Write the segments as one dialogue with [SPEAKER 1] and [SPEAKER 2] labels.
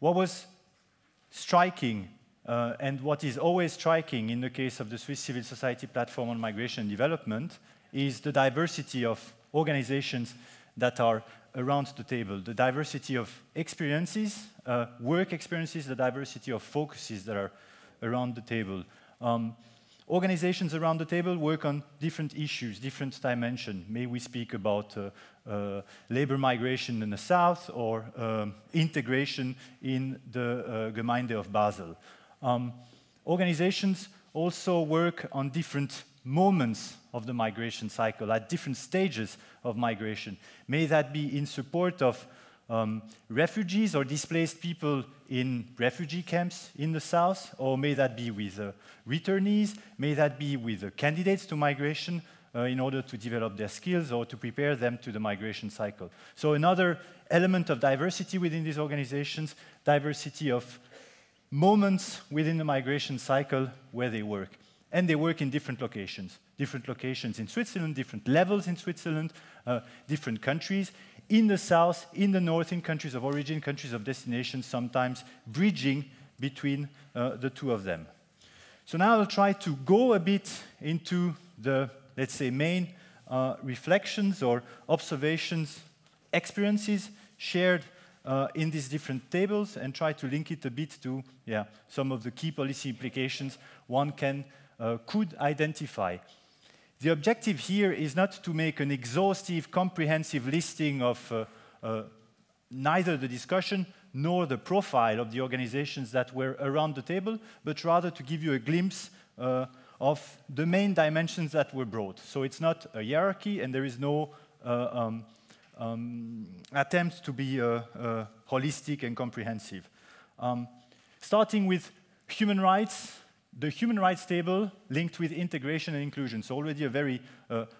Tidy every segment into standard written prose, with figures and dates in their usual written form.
[SPEAKER 1] What was striking, and what is always striking in the case of the Swiss Civil Society Platform on Migration and Development, is the diversity of organizations that are around the table, the diversity of experiences, work experiences, the diversity of focuses that are around the table. Organizations around the table work on different issues, different dimensions. May we speak about labor migration in the south or integration in the Gemeinde of Basel. Organizations also work on different moments of the migration cycle, at different stages of migration. May that be in support of refugees or displaced people in refugee camps in the south, or may that be with returnees, may that be with candidates to migration in order to develop their skills or to prepare them to the migration cycle. So another element of diversity within these organizations, diversity of moments within the migration cycle where they work. And they work in different locations in Switzerland, different levels in Switzerland, different countries, in the south, in the north, in countries of origin, countries of destination, sometimes bridging between the two of them. So now I'll try to go a bit into the, let's say, main reflections or observations, experiences shared in these different tables, and try to link it a bit to some of the key policy implications one could identify. The objective here is not to make an exhaustive, comprehensive listing of neither the discussion nor the profile of the organizations that were around the table, but rather to give you a glimpse of the main dimensions that were brought. So it's not a hierarchy, and there is no attempt to be holistic and comprehensive. Starting with human rights, the human rights table linked with integration and inclusion. So already a very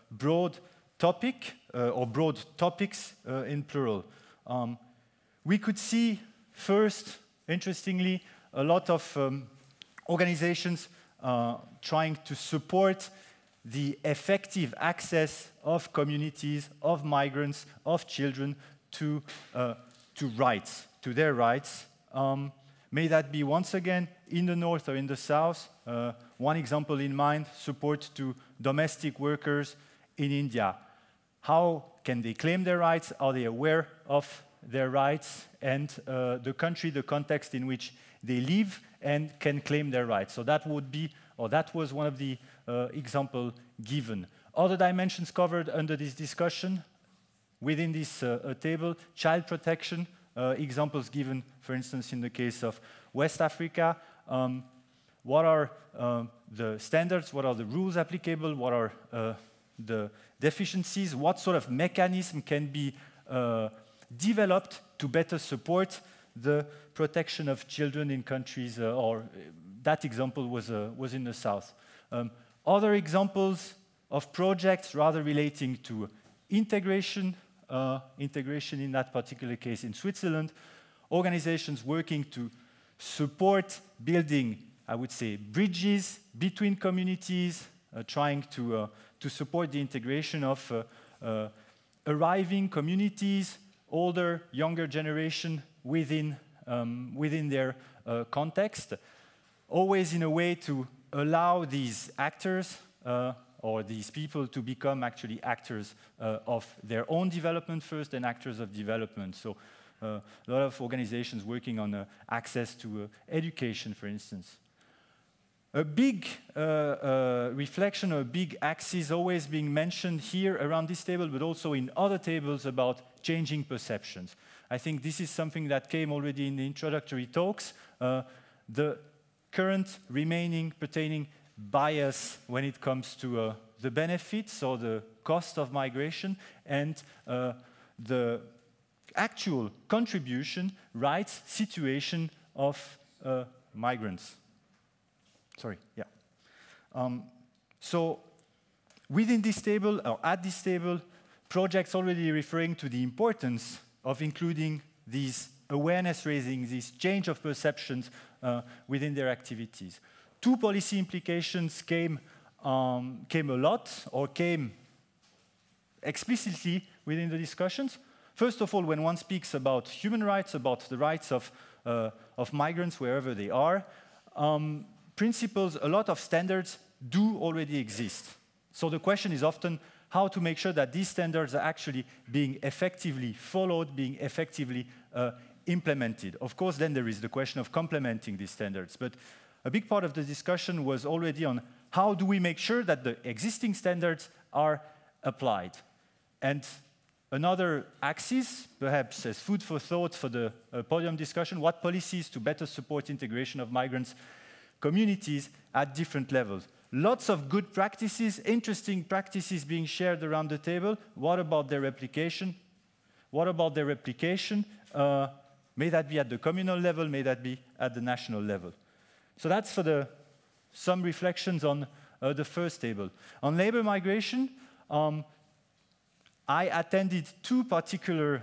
[SPEAKER 1] broad topic, or broad topics in plural. We could see first, interestingly, a lot of organizations trying to support the effective access of communities, of migrants, of children to rights, to their rights. May that be, once again, in the north or in the south. One example in mind, support to domestic workers in India. How can they claim their rights? Are they aware of their rights and the country, the context in which they live and can claim their rights? So that would be, or that was one of the examples given. Other dimensions covered under this discussion within this table, child protection, examples given, for instance, in the case of West Africa. What are the standards? What are the rules applicable? What are the deficiencies? What sort of mechanism can be developed to better support the protection of children in countries, or that example was in the south. Other examples of projects rather relating to integration, integration in that particular case in Switzerland, organizations working to support building, I would say, bridges between communities, trying to support the integration of arriving communities, older, younger generation within their context, always in a way to allow these actors or these people to become actually actors of their own development first and actors of development. So a lot of organizations working on access to education, for instance. A big reflection, or a big axis always being mentioned here around this table, but also in other tables about changing perceptions. I think this is something that came already in the introductory talks. The current remaining pertaining bias when it comes to the benefits or the cost of migration and the actual contribution, rights, situation of migrants. Sorry, yeah. So within this table, or at this table, projects already referring to the importance of including these awareness raising, this change of perceptions within their activities. Two policy implications came a lot, or came explicitly within the discussions. First of all, when one speaks about human rights, about the rights of of migrants wherever they are. Principles, a lot of standards do already exist. So the question is often how to make sure that these standards are actually being effectively followed, being effectively implemented. Of course, then there is the question of complementing these standards. But a big part of the discussion was already on how do we make sure that the existing standards are applied. And another axis, perhaps as food for thought for the podium discussion, what policies to better support integration of migrants communities at different levels. Lots of good practices, interesting practices being shared around the table. What about their replication? What about their replication? May that be at the communal level, may that be at the national level. So that's for some reflections on the first table. On labor migration, I attended two particular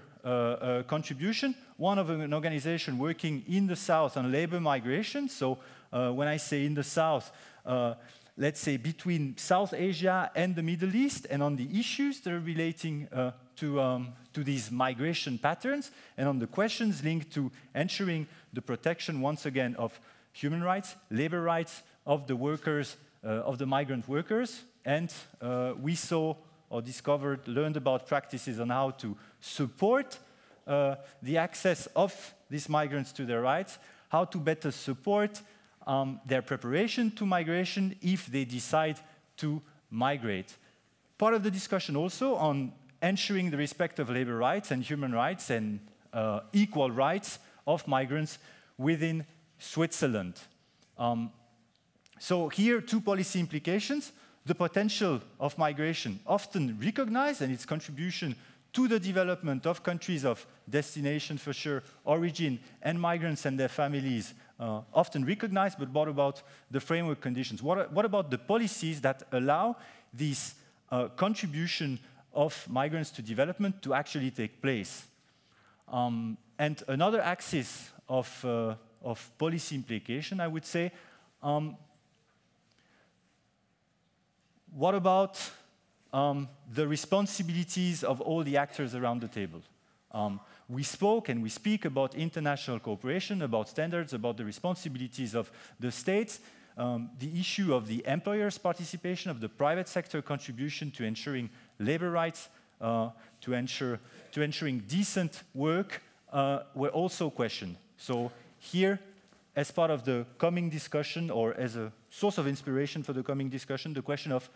[SPEAKER 1] contributions. One of an organization working in the south on labor migration. So when I say in the south, let's say between South Asia and the Middle East, and on the issues that are relating to these migration patterns, and on the questions linked to ensuring the protection, once again, of human rights, labor rights of the workers, of the migrant workers. And we saw or discovered, learned about practices on how to support the access of these migrants to their rights, how to better support their preparation to migration if they decide to migrate. Part of the discussion also on ensuring the respect of labor rights and human rights and equal rights of migrants within Switzerland. So here, two policy implications. The potential of migration, often recognized, and its contribution to the development of countries of destination, for sure, origin, and migrants and their families, often recognized, but what about the framework conditions? What about the policies that allow this contribution of migrants to development to actually take place? And another axis of policy implication, I would say, what about the responsibilities of all the actors around the table? We spoke and we speak about international cooperation, about standards, about the responsibilities of the states, the issue of the employer's participation, of the private sector contribution to ensuring labor rights, to ensuring decent work, were also questioned. So here, as part of the coming discussion, or as a source of inspiration for the coming discussion, the question of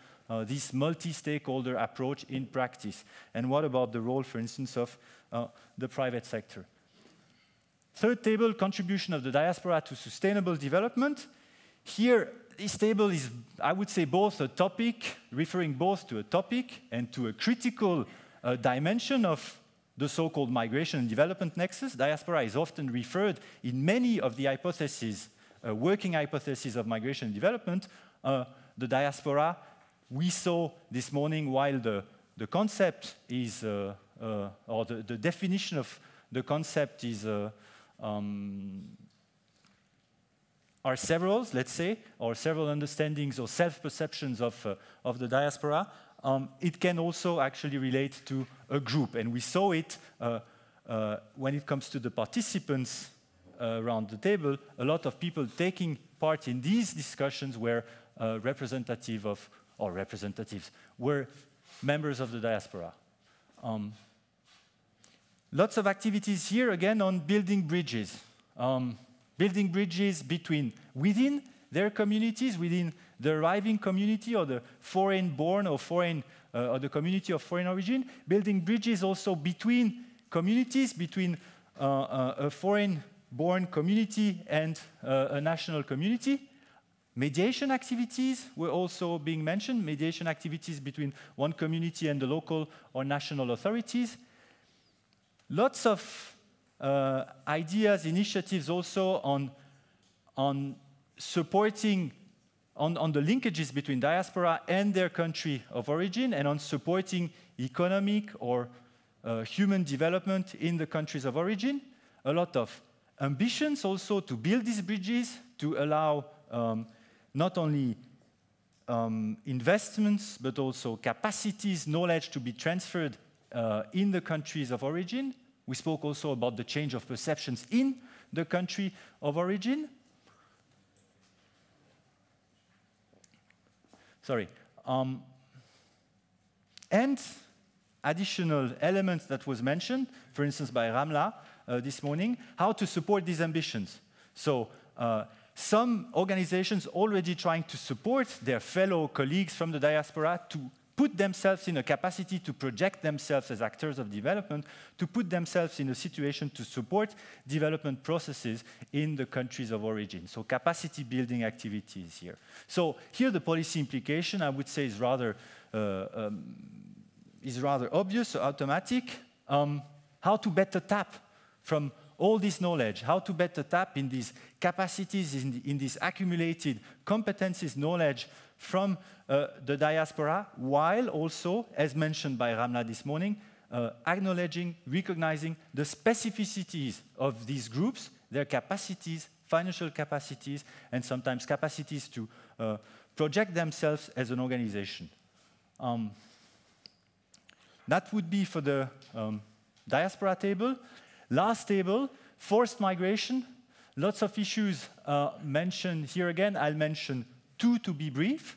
[SPEAKER 1] this multi-stakeholder approach in practice. And what about the role, for instance, of the private sector? Third table, contribution of the diaspora to sustainable development. Here, this table is, I would say, both a topic, referring both to a topic and to a critical dimension of the so-called migration and development nexus. Diaspora is often referred in many of the hypotheses, working hypotheses of migration and development. The diaspora, we saw this morning, while the concept is, or the definition of the concept is, are several, let's say, or several understandings or self-perceptions of the diaspora. It can also actually relate to a group, and we saw it when it comes to the participants around the table. A lot of people taking part in these discussions were representatives, were members of the diaspora. Lots of activities here, again, on building bridges. Building bridges within their communities, within the arriving community or the foreign-born or or the community of foreign origin, building bridges also between communities, between a foreign-born community and a national community. Mediation activities were also being mentioned, mediation activities between one community and the local or national authorities. Lots of ideas, initiatives also on supporting, on the linkages between diaspora and their country of origin, and on supporting economic or human development in the countries of origin. A lot of ambitions also to build these bridges, to allow not only investments, but also capacities, knowledge to be transferred in the countries of origin. We spoke also about the change of perceptions in the country of origin. Sorry. And additional elements that was mentioned, for instance, by Ramla this morning, how to support these ambitions. So some organizations already trying to support their fellow colleagues from the diaspora to put themselves in a capacity to project themselves as actors of development, to put themselves in a situation to support development processes in the countries of origin. So capacity building activities here. So here the policy implication, I would say, is rather obvious, automatic. How to better tap from all this knowledge, how to better tap in these capacities, in these accumulated competencies, knowledge from the diaspora, while also, as mentioned by Ramla this morning, acknowledging, recognizing the specificities of these groups, their capacities, financial capacities, and sometimes capacities to project themselves as an organization. That would be for the diaspora table. Last table, forced migration. Lots of issues mentioned here again. I'll mention two to be brief.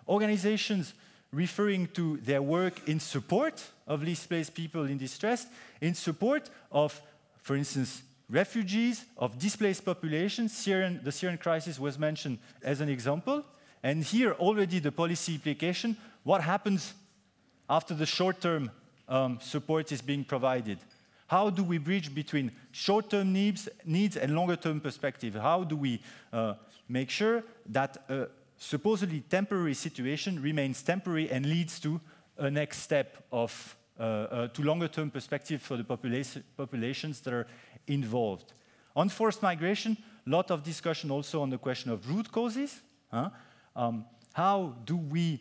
[SPEAKER 1] Organizations referring to their work in support of displaced people in distress, in support of, for instance, refugees, of displaced populations. The Syrian crisis was mentioned as an example. And here already the policy implication, what happens after the short-term support is being provided? How do we bridge between short-term needs and longer-term perspective? How do we make sure that a supposedly temporary situation remains temporary and leads to a next step of to longer-term perspective for the populations that are involved? On forced migration, a lot of discussion also on the question of root causes. How do we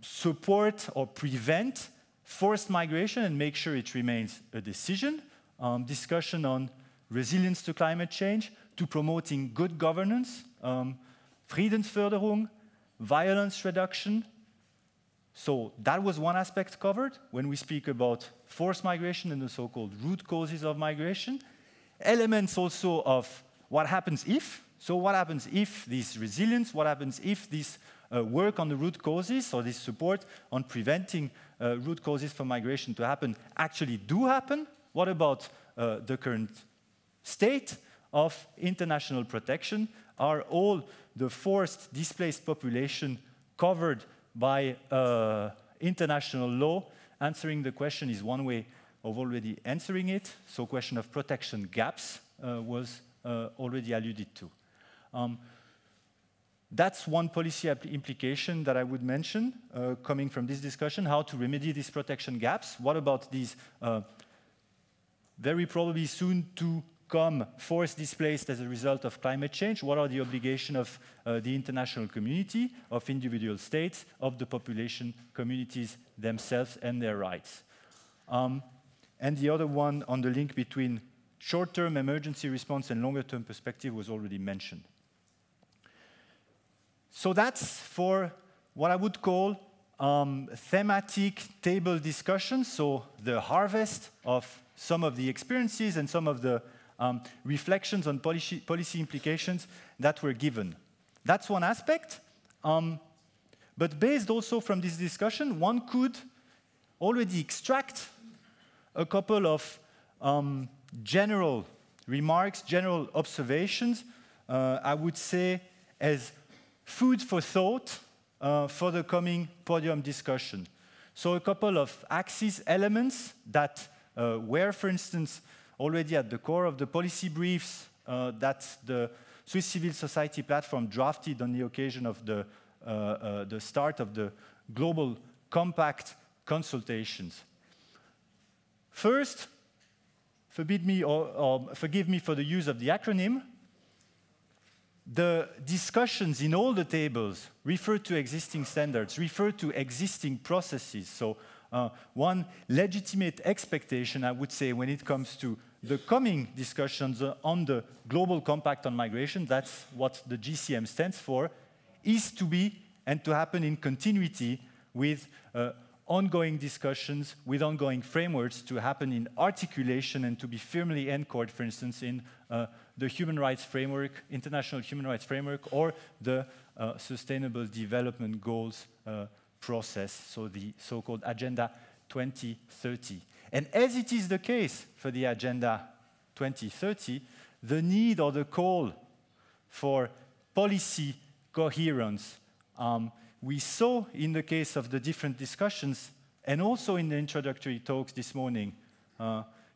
[SPEAKER 1] support or prevent forced migration and make sure it remains a decision? Discussion on resilience to climate change, to promoting good governance, Friedensförderung, violence reduction. So that was one aspect covered when we speak about forced migration and the so-called root causes of migration. Elements also of what happens if. So what happens if this resilience, what happens if this work on the root causes, or this support on preventing root causes for migration to happen, actually do happen? What about the current state of international protection? Are all the forced displaced population covered by international law? Answering the question is one way of already answering it. So question of protection gaps was already alluded to. That's one policy implication that I would mention coming from this discussion, how to remedy these protection gaps. What about these very probably soon to come forced displaced as a result of climate change? What are the obligations of the international community, of individual states, of the population communities themselves and their rights? And the other one on the link between short-term emergency response and longer-term perspective was already mentioned. So that's for what I would call thematic table discussion, so the harvest of some of the experiences and some of the reflections on policy implications that were given. That's one aspect, but based also from this discussion, one could already extract a couple of general remarks, general observations, I would say as food for thought for the coming podium discussion. So a couple of axis elements that were, for instance, already at the core of the policy briefs that the Swiss Civil Society platform drafted on the occasion of the start of the Global Compact consultations. First, forgive me for the use of the acronym. The discussions in all the tables refer to existing standards, refer to existing processes. So one legitimate expectation, I would say, when it comes to the coming discussions on the Global Compact on Migration, that's what the GCM stands for, is to be and to happen in continuity with ongoing discussions with ongoing frameworks to happen in articulation and to be firmly anchored, for instance, in the human rights framework, international human rights framework, or the Sustainable Development Goals process, so the so-called Agenda 2030. And as it is the case for the Agenda 2030, the need or the call for policy coherence we saw in the case of the different discussions and also in the introductory talks this morning.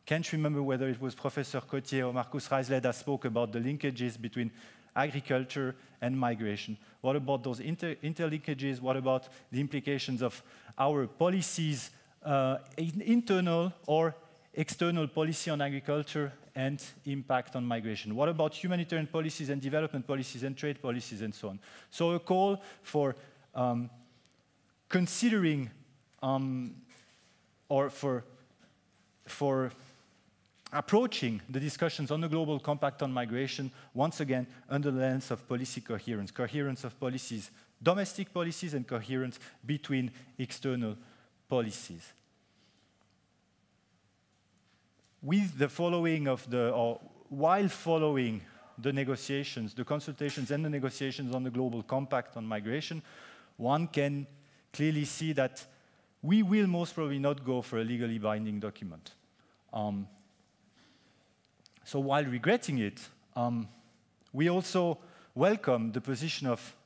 [SPEAKER 1] Can't remember whether it was Professor Cotier or Markus Reisler that spoke about the linkages between agriculture and migration. What about those interlinkages? What about the implications of our policies, internal or external policy on agriculture and impact on migration? What about humanitarian policies and development policies and trade policies and so on? So a call for considering or for approaching the discussions on the Global Compact on Migration, once again, under the lens of policy coherence, coherence of policies, domestic policies, and coherence between external policies. With the following of the, or while following the negotiations, the consultations and the negotiations on the Global Compact on Migration, one can clearly see that we will most probably not go for a legally binding document. So while regretting it, we also welcome the position of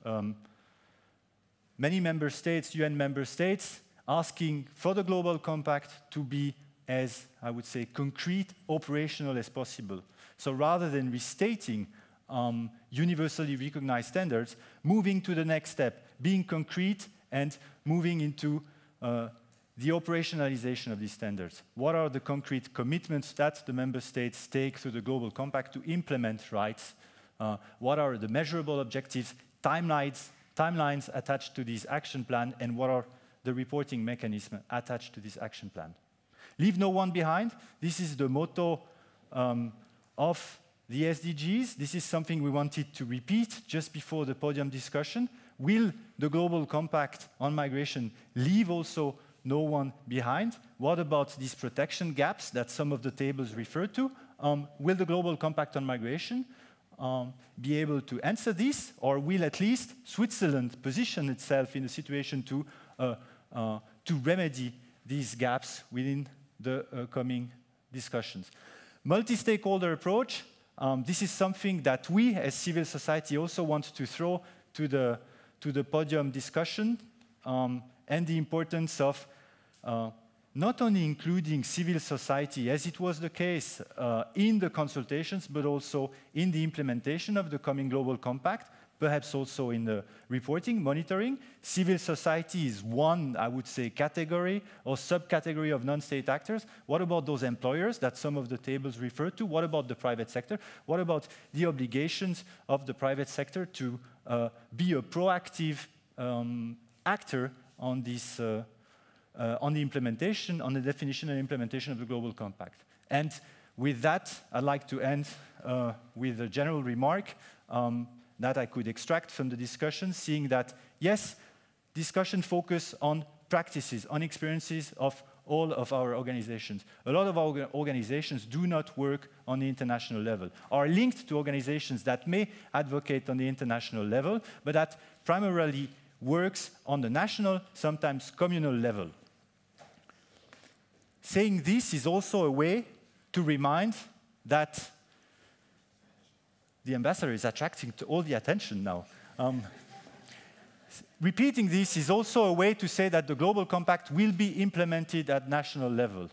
[SPEAKER 1] many member states, UN member states, asking for the Global Compact to be as, I would say, concrete, operational as possible. So rather than restating universally recognized standards, moving to the next step, being concrete and moving into the operationalization of these standards. What are the concrete commitments that the member states take through the Global Compact to implement rights? What are the measurable objectives, timelines attached to this action plan, and what are the reporting mechanisms attached to this action plan? Leave no one behind. This is the motto of the SDGs. This is something we wanted to repeat just before the podium discussion. Will the Global Compact on Migration leave also no one behind? What about these protection gaps that some of the tables refer to? Will the Global Compact on Migration be able to answer this, or will at least Switzerland position itself in a situation to remedy these gaps within the coming discussions? Multi-stakeholder approach, this is something that we as civil society also want to throw to the podium discussion, and the importance of not only including civil society, as it was the case in the consultations, but also in the implementation of the coming Global Compact, perhaps also in the reporting, monitoring. Civil society is one, I would say, category or subcategory of non-state actors. What about those employers that some of the tables refer to? What about the private sector? What about the obligations of the private sector to be a proactive actor on this, on the implementation, on the definition and implementation of the Global Compact? And with that, I'd like to end with a general remark that I could extract from the discussion, seeing that, yes, discussion focus on practices, on experiences of all of our organizations. A lot of our organizations do not work on the international level, are linked to organizations that may advocate on the international level, but that primarily works on the national, sometimes communal level. Saying this is also a way to remind that the ambassador is attracting to all the attention now. Repeating this is also a way to say that the Global Compact will be implemented at national level.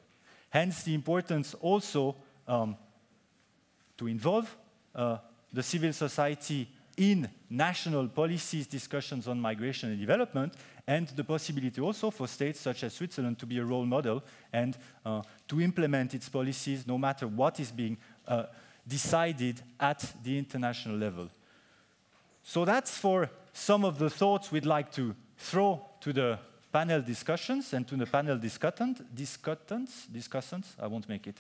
[SPEAKER 1] Hence the importance also to involve the civil society in national policies, discussions on migration and development, and the possibility also for states such as Switzerland to be a role model and to implement its policies no matter what is being decided at the international level. So that's for some of the thoughts we'd like to throw to the panel discussions and to the panel discussants. I won't make it.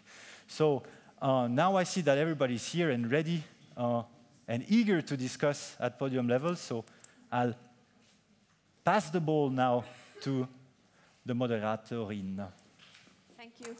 [SPEAKER 1] So now I see that everybody's here and ready and eager to discuss at podium level. So I'll pass the ball now to the Moderatorin.
[SPEAKER 2] Thank you.